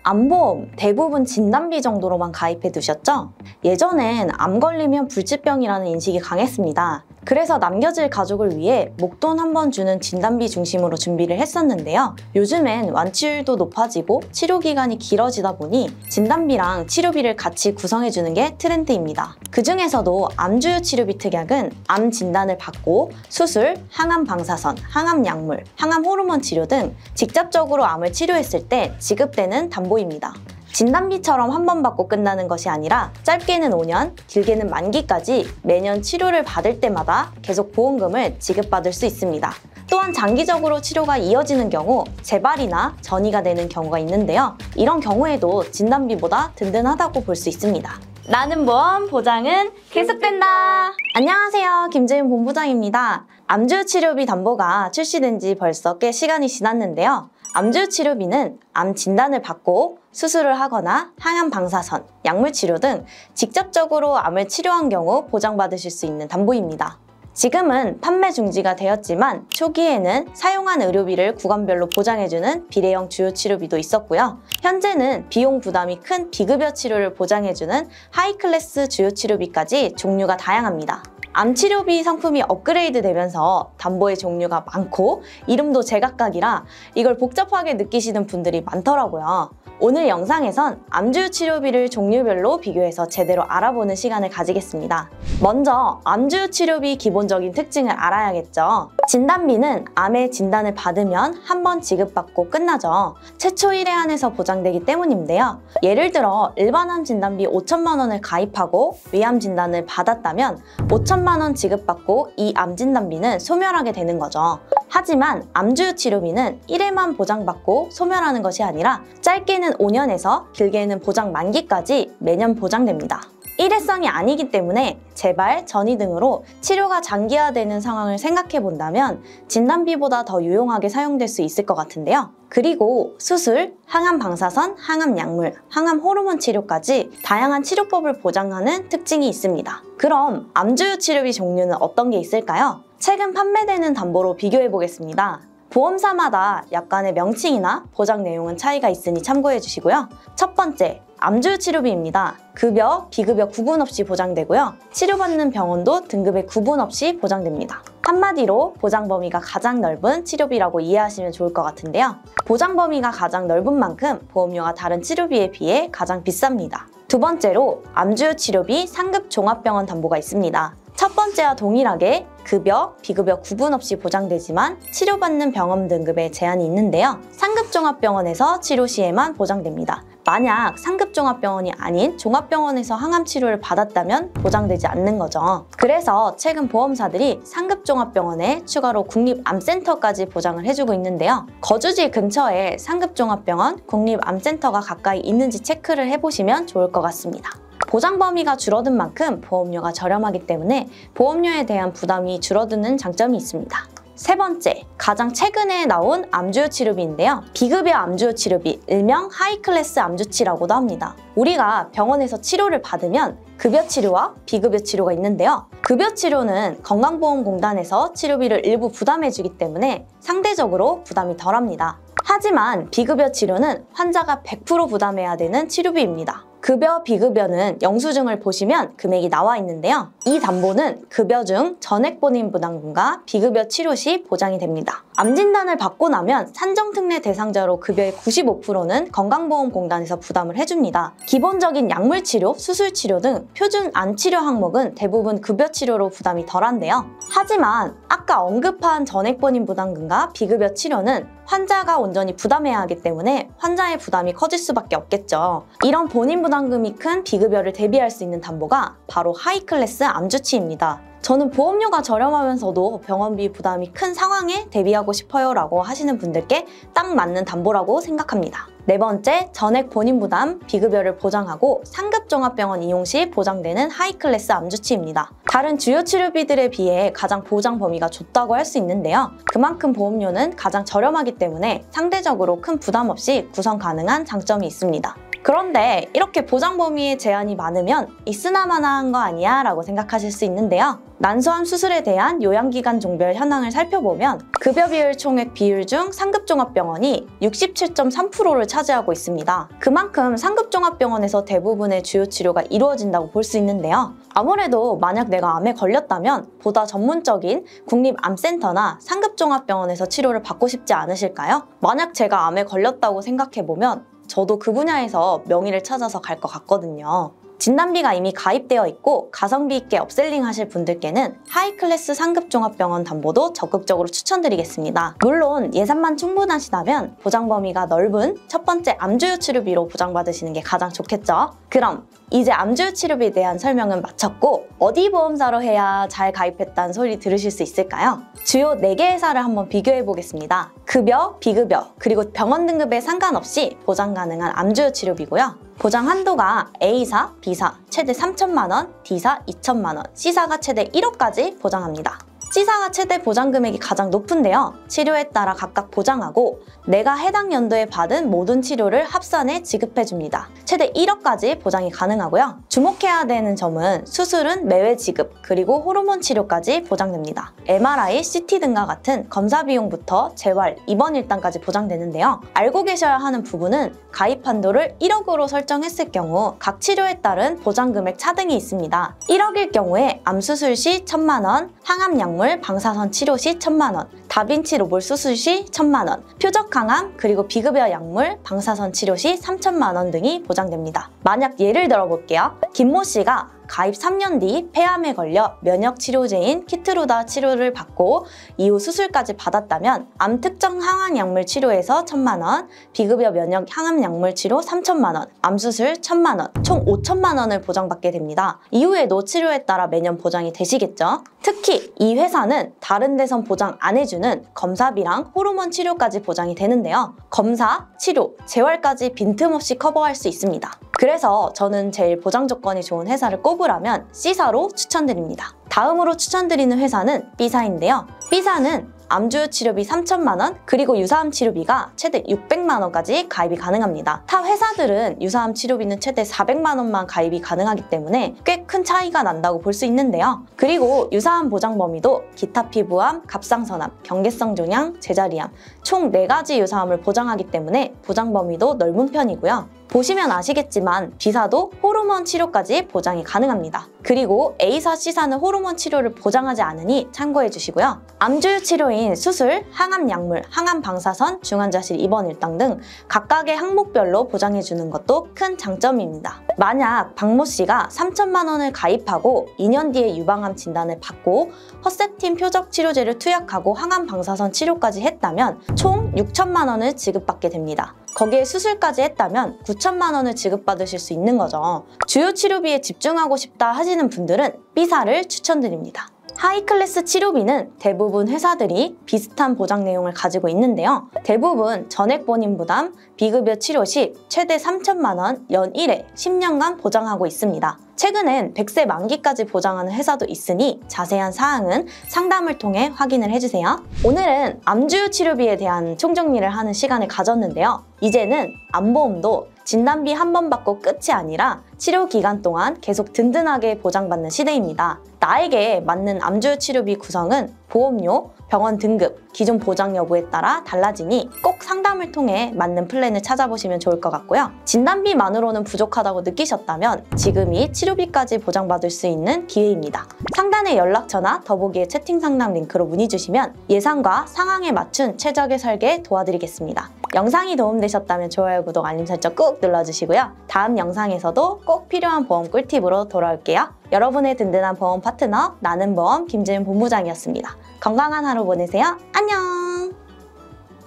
암보험 대부분 진단비 정도로만 가입해 두셨죠? 예전엔 암 걸리면 불치병이라는 인식이 강했습니다. 그래서 남겨질 가족을 위해 목돈 한 번 주는 진단비 중심으로 준비를 했었는데요. 요즘엔 완치율도 높아지고 치료 기간이 길어지다 보니 진단비랑 치료비를 같이 구성해주는 게 트렌드입니다. 그 중에서도 암주요 치료비 특약은 암 진단을 받고 수술, 항암 방사선, 항암 약물, 항암 호르몬 치료 등 직접적으로 암을 치료했을 때 지급되는 담보입니다. 진단비처럼 한 번 받고 끝나는 것이 아니라 짧게는 5년, 길게는 만기까지 매년 치료를 받을 때마다 계속 보험금을 지급받을 수 있습니다. 또한 장기적으로 치료가 이어지는 경우 재발이나 전이가 되는 경우가 있는데요. 이런 경우에도 진단비보다 든든하다고 볼 수 있습니다. 나는 보험, 보장은 계속된다. 안녕하세요, 김재윤 본부장입니다. 암주요 치료비 담보가 출시된 지 벌써 꽤 시간이 지났는데요. 암주요 치료비는 암 진단을 받고 수술을 하거나 항암 방사선, 약물 치료 등 직접적으로 암을 치료한 경우 보장받으실 수 있는 담보입니다. 지금은 판매 중지가 되었지만 초기에는 사용한 의료비를 구간별로 보장해주는 비례형 주요 치료비도 있었고요. 현재는 비용 부담이 큰 비급여 치료를 보장해주는 하이클래스 주요 치료비까지 종류가 다양합니다. 암 치료비 상품이 업그레이드 되면서 담보의 종류가 많고 이름도 제각각이라 이걸 복잡하게 느끼시는 분들이 많더라고요. 오늘 영상에선 암주요 치료비를 종류별로 비교해서 제대로 알아보는 시간을 가지겠습니다. 먼저 암주요 치료비 기본적인 특징을 알아야겠죠. 진단비는 암의 진단을 받으면 한 번 지급받고 끝나죠. 최초 1회 한해서 보장되기 때문인데요. 예를 들어 일반암 진단비 5천만 원을 가입하고 위암 진단을 받았다면 5천만 원 지급받고 이 암 진단비는 소멸하게 되는 거죠. 하지만 암주요 치료비는 1회만 보장받고 소멸하는 것이 아니라 짧게는 5년에서 길게는 보장 만기까지 매년 보장됩니다. 일회성이 아니기 때문에 재발, 전이 등으로 치료가 장기화되는 상황을 생각해 본다면 진단비보다 더 유용하게 사용될 수 있을 것 같은데요. 그리고 수술, 항암 방사선, 항암 약물, 항암 호르몬 치료까지 다양한 치료법을 보장하는 특징이 있습니다. 그럼 암주요 치료비 종류는 어떤 게 있을까요? 최근 판매되는 담보로 비교해 보겠습니다. 보험사마다 약간의 명칭이나 보장 내용은 차이가 있으니 참고해 주시고요. 첫 번째, 암주요 치료비입니다. 급여, 비급여 구분 없이 보장되고요. 치료받는 병원도 등급의 구분 없이 보장됩니다. 한마디로 보장 범위가 가장 넓은 치료비라고 이해하시면 좋을 것 같은데요. 보장 범위가 가장 넓은 만큼 보험료가 다른 치료비에 비해 가장 비쌉니다. 두 번째로 암주요 치료비 상급 종합병원 담보가 있습니다. 첫 번째와 동일하게 급여, 비급여 구분 없이 보장되지만 치료받는 병원 등급에 제한이 있는데요. 상급 종합병원에서 치료 시에만 보장됩니다. 만약 상급 종합병원이 아닌 종합병원에서 항암 치료를 받았다면 보장되지 않는 거죠. 그래서 최근 보험사들이 상급 종합병원에 추가로 국립암센터까지 보장을 해주고 있는데요. 거주지 근처에 상급 종합병원, 국립암센터가 가까이 있는지 체크를 해보시면 좋을 것 같습니다. 보장 범위가 줄어든 만큼 보험료가 저렴하기 때문에 보험료에 대한 부담이 줄어드는 장점이 있습니다. 세 번째, 가장 최근에 나온 암주요 치료비인데요. 비급여 암주요 치료비, 일명 하이클래스 암주치라고도 합니다. 우리가 병원에서 치료를 받으면 급여 치료와 비급여 치료가 있는데요. 급여 치료는 건강보험공단에서 치료비를 일부 부담해주기 때문에 상대적으로 부담이 덜합니다. 하지만 비급여 치료는 환자가 100% 부담해야 되는 치료비입니다. 급여, 비급여는 영수증을 보시면 금액이 나와 있는데요. 이 담보는 급여 중 전액 본인 부담금과 비급여 치료 시 보장이 됩니다. 암 진단을 받고 나면 산정특례 대상자로 급여의 95%는 건강보험공단에서 부담을 해줍니다. 기본적인 약물 치료, 수술 치료 등 표준 암 치료 항목은 대부분 급여 치료로 부담이 덜한데요. 하지만 아까 언급한 전액 본인 부담금과 비급여 치료는 환자가 온전히 부담해야 하기 때문에 환자의 부담이 커질 수밖에 없겠죠. 이런 본인 부담금이 큰 비급여를 대비할 수 있는 담보가 바로 하이클래스 암주치입니다. 저는 보험료가 저렴하면서도 병원비 부담이 큰 상황에 대비하고 싶어요 라고 하시는 분들께 딱 맞는 담보라고 생각합니다. 네 번째, 전액 본인 부담, 비급여를 보장하고 상급 종합병원 이용 시 보장되는 하이클래스 암주치입니다. 다른 주요 치료비들에 비해 가장 보장 범위가 좁다고 할 수 있는데요. 그만큼 보험료는 가장 저렴하기 때문에 상대적으로 큰 부담 없이 구성 가능한 장점이 있습니다. 그런데 이렇게 보장 범위에 제한이 많으면 있으나 마나한 거 아니야? 라고 생각하실 수 있는데요. 난소암 수술에 대한 요양기간 종별 현황을 살펴보면 급여 비율 총액 비율 중 상급종합병원이 67.3%를 차지하고 있습니다. 그만큼 상급종합병원에서 대부분의 주요 치료가 이루어진다고 볼 수 있는데요. 아무래도 만약 내가 암에 걸렸다면 보다 전문적인 국립암센터나 상급종합병원에서 치료를 받고 싶지 않으실까요? 만약 제가 암에 걸렸다고 생각해보면 저도 그 분야에서 명의를 찾아서 갈 것 같거든요. 진단비가 이미 가입되어 있고 가성비 있게 업셀링 하실 분들께는 하이클래스 상급종합병원 담보도 적극적으로 추천드리겠습니다. 물론 예산만 충분하시다면 보장 범위가 넓은 첫 번째 암주요 치료비로 보장받으시는 게 가장 좋겠죠? 그럼 이제 암주요 치료비에 대한 설명은 마쳤고 어디 보험사로 해야 잘 가입했다는 소리 들으실 수 있을까요? 주요 4개 회사를 한번 비교해 보겠습니다. 급여, 비급여, 그리고 병원 등급에 상관없이 보장 가능한 암주요 치료비고요. 보장 한도가 A사, B사 최대 3천만 원, D사 2천만 원, C사가 최대 1억까지 보장합니다. C사가 최대 보장 금액이 가장 높은데요. 치료에 따라 각각 보장하고 내가 해당 연도에 받은 모든 치료를 합산해 지급해줍니다. 최대 1억까지 보장이 가능하고요. 주목해야 되는 점은 수술은 매회 지급, 그리고 호르몬 치료까지 보장됩니다. MRI, CT 등과 같은 검사 비용부터 재활, 입원 일당까지 보장되는데요. 알고 계셔야 하는 부분은 가입 한도를 1억으로 설정했을 경우 각 치료에 따른 보장 금액 차등이 있습니다. 1억일 경우에 암 수술 시 1,000만 원, 항암 약물 방사선 치료 시 1,000만 원, 다빈치 로봇 수술 시 1,000만 원, 표적 항암 그리고 비급여 약물 방사선 치료 시 3,000만 원 등이 보장됩니다. 만약 예를 들어 볼게요. 김모 씨가 가입 3년 뒤 폐암에 걸려 면역 치료제인 키트루다 치료를 받고 이후 수술까지 받았다면 암 특정 항암 약물 치료에서 1,000만 원, 비급여 면역 항암 약물 치료 3,000만 원, 암 수술 1,000만 원, 총 5,000만 원을 보장받게 됩니다. 이후에도 치료에 따라 매년 보장이 되시겠죠? 특히 이 회사는 다른 데선 보장 안 해주는 검사비랑 호르몬 치료까지 보장이 되는데요. 검사, 치료, 재활까지 빈틈없이 커버할 수 있습니다. 그래서 저는 제일 보장 조건이 좋은 회사를 꼽으라면 C사로 추천드립니다. 다음으로 추천드리는 회사는 B사인데요. B사는 암주요 치료비 3,000만 원, 그리고 유사암 치료비가 최대 600만 원까지 가입이 가능합니다. 타 회사들은 유사암 치료비는 최대 400만 원만 가입이 가능하기 때문에 꽤 큰 차이가 난다고 볼 수 있는데요. 그리고 유사암 보장 범위도 기타 피부암, 갑상선암, 경계성 종양, 제자리암 총 4가지 유사암을 보장하기 때문에 보장 범위도 넓은 편이고요. 보시면 아시겠지만 B사도 호르몬 치료까지 보장이 가능합니다. 그리고 A사, C사는 호르몬 치료를 보장하지 않으니 참고해 주시고요. 암주요 치료인 수술, 항암 약물, 항암 방사선, 중환자실 입원 일당 등 각각의 항목별로 보장해 주는 것도 큰 장점입니다. 만약 박모 씨가 3,000만 원을 가입하고 2년 뒤에 유방암 진단을 받고 허세틴 표적 치료제를 투약하고 항암 방사선 치료까지 했다면 총 6천만 원을 지급받게 됩니다. 거기에 수술까지 했다면 9천만 원을 지급받으실 수 있는 거죠. 주요 치료비에 집중하고 싶다 하시는 분들은 B사를 추천드립니다. 하이클래스 치료비는 대부분 회사들이 비슷한 보장 내용을 가지고 있는데요. 대부분 전액 본인 부담, 비급여 치료 시 최대 3천만 원 연 1회 10년간 보장하고 있습니다. 최근엔 100세 만기까지 보장하는 회사도 있으니 자세한 사항은 상담을 통해 확인을 해주세요. 오늘은 암주요 치료비에 대한 총정리를 하는 시간을 가졌는데요. 이제는 암보험도 진단비 한 번 받고 끝이 아니라 치료 기간 동안 계속 든든하게 보장받는 시대입니다. 나에게 맞는 암주요 치료비 구성은 보험료, 병원 등급, 기존 보장 여부에 따라 달라지니 꼭 상담을 통해 맞는 플랜을 찾아보시면 좋을 것 같고요. 진단비만으로는 부족하다고 느끼셨다면 지금이 치료비까지 보장받을 수 있는 기회입니다. 상단의 연락처나 더보기의 채팅 상담 링크로 문의 주시면 예상과 상황에 맞춘 최적의 설계 도와드리겠습니다. 영상이 도움되셨다면 좋아요, 구독, 알림 설정 꾹 눌러주시고요. 다음 영상에서도 꼭 필요한 보험 꿀팁으로 돌아올게요. 여러분의 든든한 보험 파트너 나는보험 김지은 본부장이었습니다. 건강한 하루 보내세요. 안녕!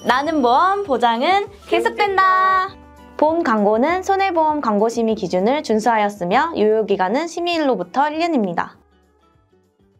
나는보험 보장은 계속된다! 보험 광고는 손해보험 광고심의 기준을 준수하였으며 유효기간은 심의일로부터 1년입니다.